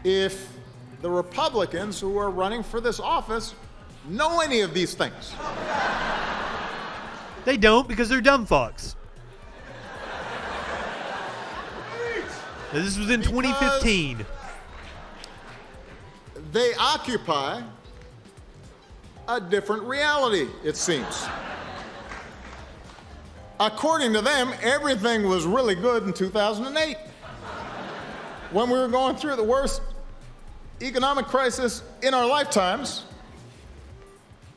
if the Republicans who are running for this office know any of these things. They don't, because they're dumb fucks. This was in 2015. They occupy a different reality, it seems. According to them, everything was really good in 2008, when we were going through the worst economic crisis in our lifetimes.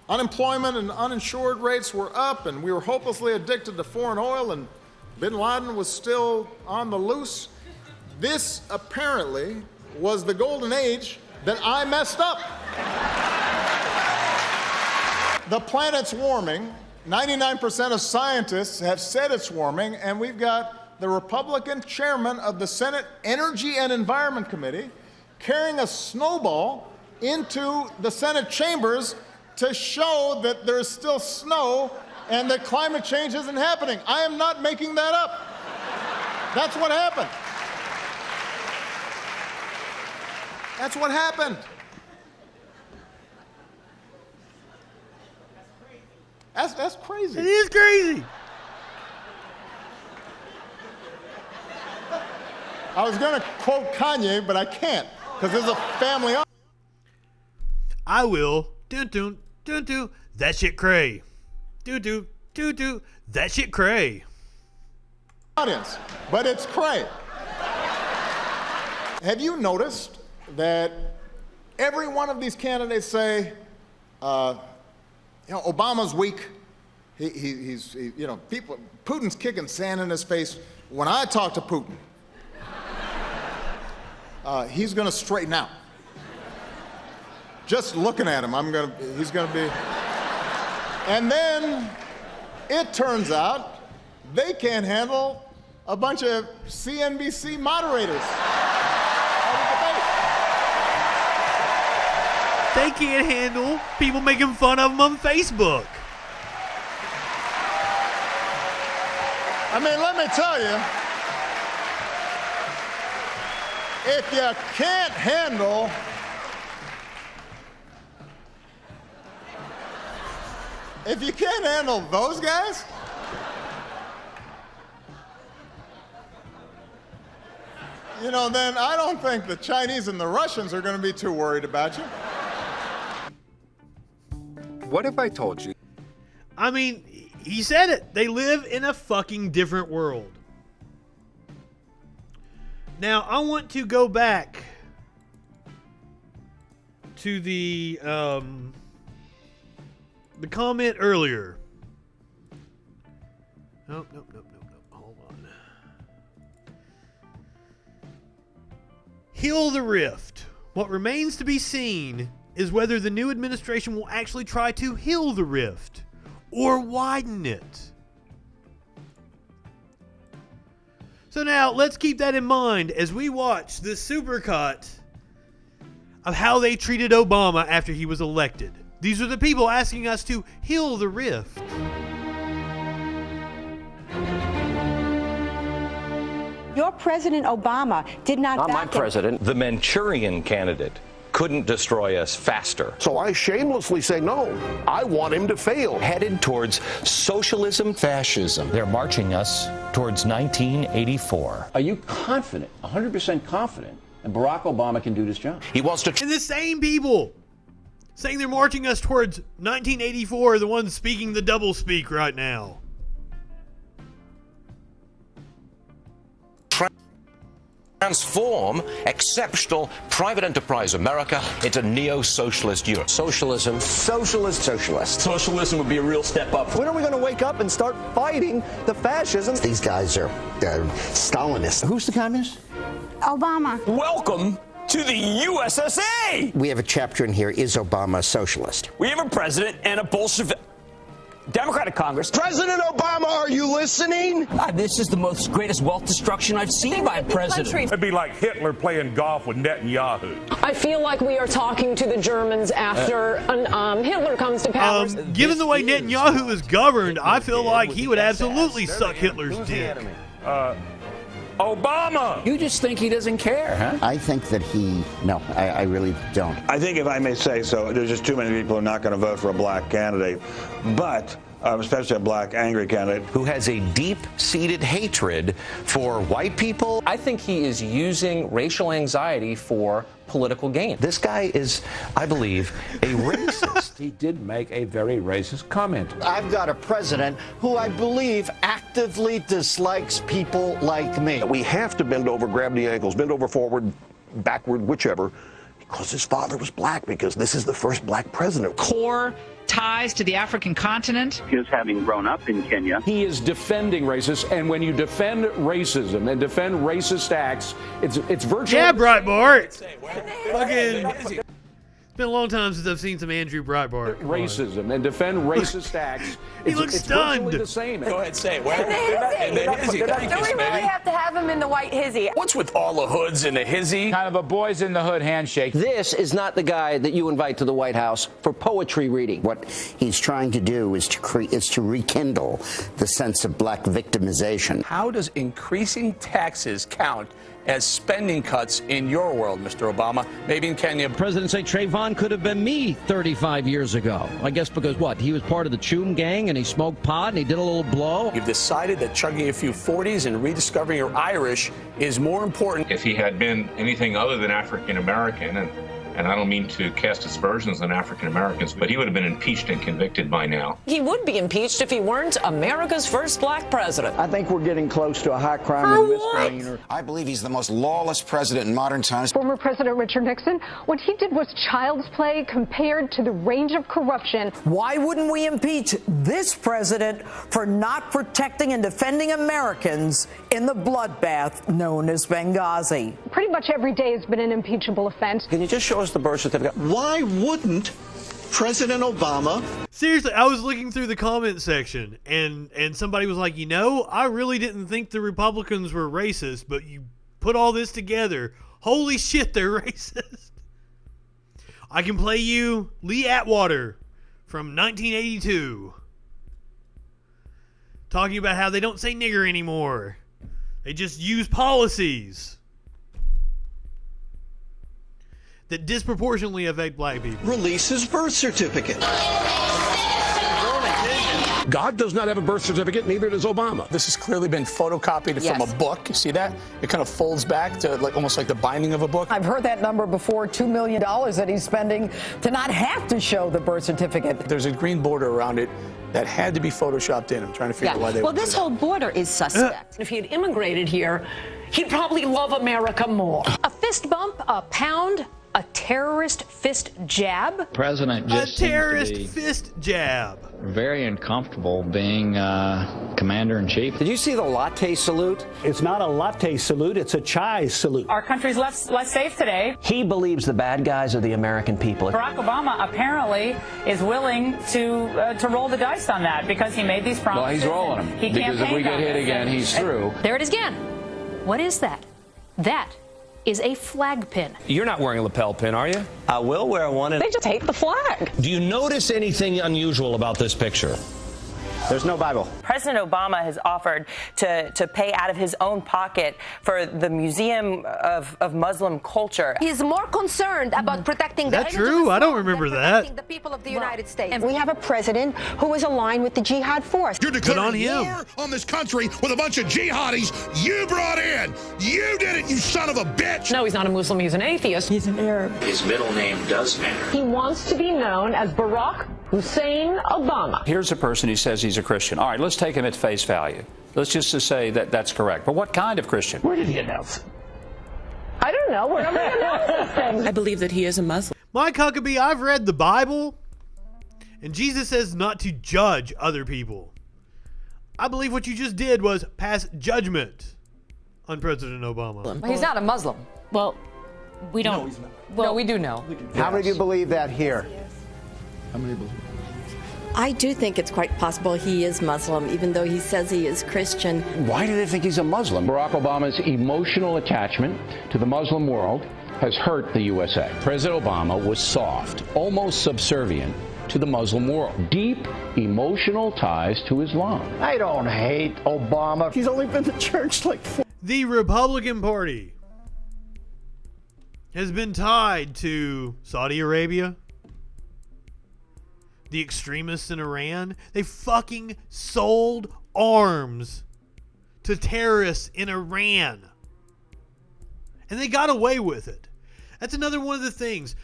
Unemployment and uninsured rates were up, and we were hopelessly addicted to foreign oil, and bin Laden was still on the loose. This apparently was the golden age that I messed up. The planet's warming. 99% of scientists have said it's warming, and we've got the Republican chairman of the Senate Energy and Environment Committee carrying a snowball into the Senate chambers to show that there's still snow and that climate change isn't happening. I am not making that up. That's what happened. That's what happened. That's crazy. It is crazy. I was going to quote Kanye, but I can't, because there's a family. I will. Dun-dun, dun-dun. That shit cray. Doo-doo, doo-doo. That shit cray. Audience, but it's cray. Have you noticed that every one of these candidates say, Obama's weak. He's Putin's kicking sand in his face. When I talk to Putin, he's going to straighten out. Just looking at him, he's going to be. And then it turns out they can't handle a bunch of CNBC moderators. They can't handle people making fun of them on Facebook. I mean, let me tell you, if you can't handle those guys, then I don't think the Chinese and the Russians are going to be too worried about you. What if I told you? I mean, he said it. They live in a fucking different world. Now, I want to go back to the comment earlier. Nope. Hold on. Heal the rift. What remains to be seen is whether the new administration will actually try to heal the rift or widen it. So now, let's keep that in mind as we watch this supercut of how they treated Obama after he was elected. These are the people asking us to heal the rift. Your President Obama did not my president, the Manchurian candidate, couldn't destroy us faster. So I shamelessly say no. I want him to fail. Headed towards socialism, fascism. They're marching us towards 1984. Are you confident, 100% confident, that Barack Obama can do this job? He wants to... And the same people saying they're marching us towards 1984 are the ones speaking the doublespeak right now. Transform exceptional private enterprise America into neo-socialist Europe. Socialism. Socialist. Socialism would be a real step up. When are we going to wake up and start fighting the fascism? These guys are Stalinists. Who's the communist? Obama. Welcome to the USSA! We have a chapter in here, Is Obama a Socialist? We have a president and a Bolshevik... Democratic Congress. President Obama, are you listening? This is the greatest wealth destruction I've seen by a president. It'd be like Hitler playing golf with Netanyahu. I feel like we are talking to the Germans after Hitler comes to power. Given the way Netanyahu is governed, I feel like he would absolutely suck Hitler's dick. Obama! You just think he doesn't care, huh? I think that no, I really don't. I think, if I may say so, there's just too many people who are not going to vote for a black candidate, but especially a black angry candidate who has a deep-seated hatred for white people. I think he is using racial anxiety for political gain. This guy is, I believe, a racist. He did make a very racist comment. I've got a president who I believe actively dislikes people like me. We have to bend over, grab the ankles, bend over forward, backward, whichever, because his father was black, because this is the first black president. Core ties to the African continent. His having grown up in Kenya. He is defending racists, and when you defend racism and defend racist acts, it's virtually... Yeah, Breitbart. Fucking... It's been a long time since I've seen some Andrew Breitbart. Racism and defend racist acts. He looks stunned. The same. Go ahead, say it. Where? In the hizzy. Do we really have to have him in the white hizzy? What's with all the hoods and the hizzy? Kind of a boys in the hood handshake. This is not the guy that you invite to the White House for poetry reading. What he's trying to do is to rekindle the sense of black victimization. How does increasing taxes count as spending cuts in your world, Mr. Obama? Maybe in Kenya. President say Trayvon could have been me 35 years ago. I guess because what? He was part of the Choom gang and he smoked pot and he did a little blow. You've decided that chugging a few 40s and rediscovering your Irish is more important. If he had been anything other than African American, and I don't mean to cast aspersions on African Americans, but he would have been impeached and convicted by now. He would be impeached if he weren't America's first black president. I think we're getting close to a high crime and misdemeanor. I believe he's the most lawless president in modern times. Former President Richard Nixon, what he did was child's play compared to the range of corruption. Why wouldn't we impeach this president for not protecting and defending Americans in the bloodbath known as Benghazi? Pretty much every day has been an impeachable offense. Can you just show us the birth certificate? Why wouldn't President Obama? Seriously, I was looking through the comment section and somebody was like, I really didn't think the Republicans were racist, but you put all this together. Holy shit, they're racist. I can play you Lee Atwater from 1982 talking about how they don't say nigger anymore. They just use policies that disproportionately affect black people. Release his birth certificate. God does not have a birth certificate, neither does Obama. This has clearly been photocopied from a book. You see that? It kind of folds back to almost like the binding of a book. I've heard that number before, $2 million that he's spending to not have to show the birth certificate. There's a green border around it that had to be photoshopped in. I'm trying to figure out why they would do that. whole border is suspect. If he had immigrated here, he'd probably love America more. A fist bump, a pound, a terrorist fist jab. President just a terrorist fist jab. Very uncomfortable being commander-in-chief. Did you see the latte salute? It's not a latte salute, it's a chai salute. Our country's less safe today. He believes the bad guys are the American people. Barack Obama apparently is willing to roll the dice on that because he made these promises. Well, he's rolling them. Because if we get hit again, he's through. There it is again. What is that? That is a flag pin. You're not wearing a lapel pin, are you? I will wear one. They just hate the flag. Do you notice anything unusual about this picture? There's no Bible. President Obama has offered to pay out of his own pocket for the Museum of Muslim Culture. He's more concerned about protecting the Is that true? I don't remember that. the people of the United States. And we have a president who is aligned with the jihad force. You're declaring war on this country with a bunch of jihadis you brought in. You did it, you son of a bitch. No, he's not a Muslim. He's an atheist. He's an Arab. His middle name does matter. He wants to be known as Barack Hussein Obama. Here's a person who says he's a Christian. All right, let's take him at face value. Let's just say that that's correct. But what kind of Christian? Where did he announce it? I don't know. We're going to announce this thing. I believe that he is a Muslim. Mike Huckabee, I've read the Bible, and Jesus says not to judge other people. I believe what you just did was pass judgment on President Obama. Well, he's not a Muslim. Well, we don't. No, he's not. Well, we do know. How many of you believe that here? How many believe? I do think it's quite possible he is Muslim, even though he says he is Christian. Why do they think he's a Muslim? Barack Obama's emotional attachment to the Muslim world has hurt the USA. President Obama was soft, almost subservient to the Muslim world. Deep emotional ties to Islam. I don't hate Obama. He's only been to church like 4. The Republican Party has been tied to Saudi Arabia, the extremists in Iran. They fucking sold arms to terrorists in Iran. And they got away with it. That's another one of the things.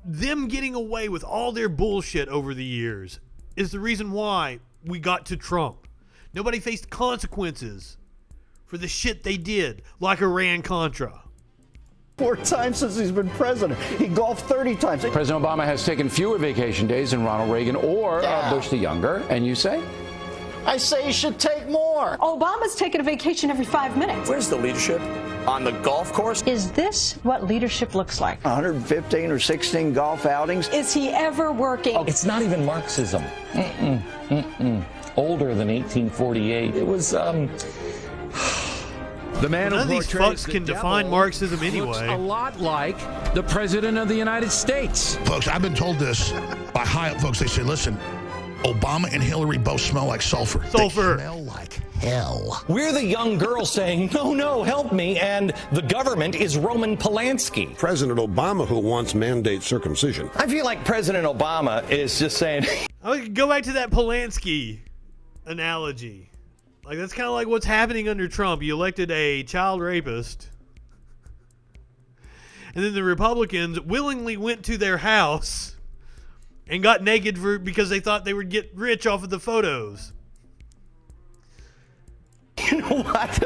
Them getting away with all their bullshit over the years is the reason why we got to Trump. Nobody faced consequences for the shit they did, like Iran-Contra. 4 times since he's been president. He golfed 30 times. President Obama has taken fewer vacation days than Ronald Reagan or Bush the Younger. And you say? I say he should take more. Obama's taking a vacation every 5 minutes. Where's the leadership? On the golf course? Is this what leadership looks like? 115 or 16 golf outings. Is he ever working? It's not even Marxism. Older than 1848. It was, The man None of who these portrays fucks the can devil define Marxism looks anyway. a lot like the President of the United States. Folks, I've been told this by high-up folks. They say, listen, Obama and Hillary both smell like sulfur. Sulfur. They smell like hell. We're the young girl saying, no, help me, and the government is Roman Polanski. President Obama, who wants mandate circumcision. I feel like President Obama is just saying, I would go back to that Polanski analogy. Like, that's kind of like what's happening under Trump. You elected a child rapist. And then the Republicans willingly went to their house and got naked because they thought they would get rich off of the photos. You know what?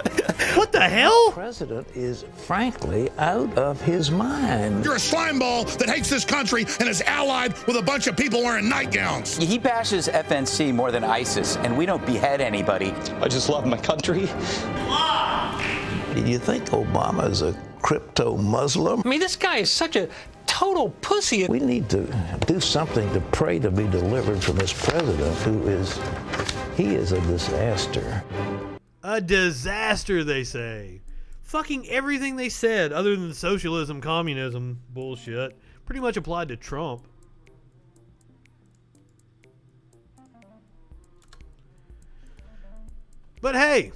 What the hell? The president is frankly out of his mind. You're a slime ball that hates this country and is allied with a bunch of people wearing nightgowns. he bashes FNC more than ISIS, and we don't behead anybody. I just love my country. Do you think Obama is a crypto Muslim? I mean, this guy is such a total pussy. We need to do something to pray to be delivered from this president he is a disaster. A disaster, they say. Fucking everything they said, other than socialism, communism bullshit, pretty much applied to Trump. But hey,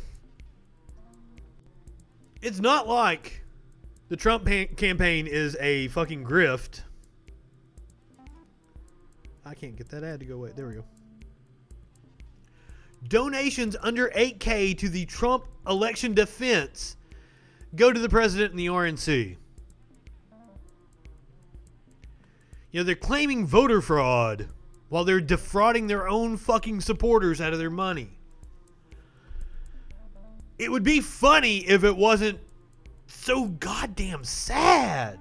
it's not like the Trump campaign is a fucking grift. I can't get that ad to go away. There we go. Donations under $8K to the Trump election defense go to the president and the RNC. You know, they're claiming voter fraud while they're defrauding their own fucking supporters out of their money. It would be funny if it wasn't so goddamn sad.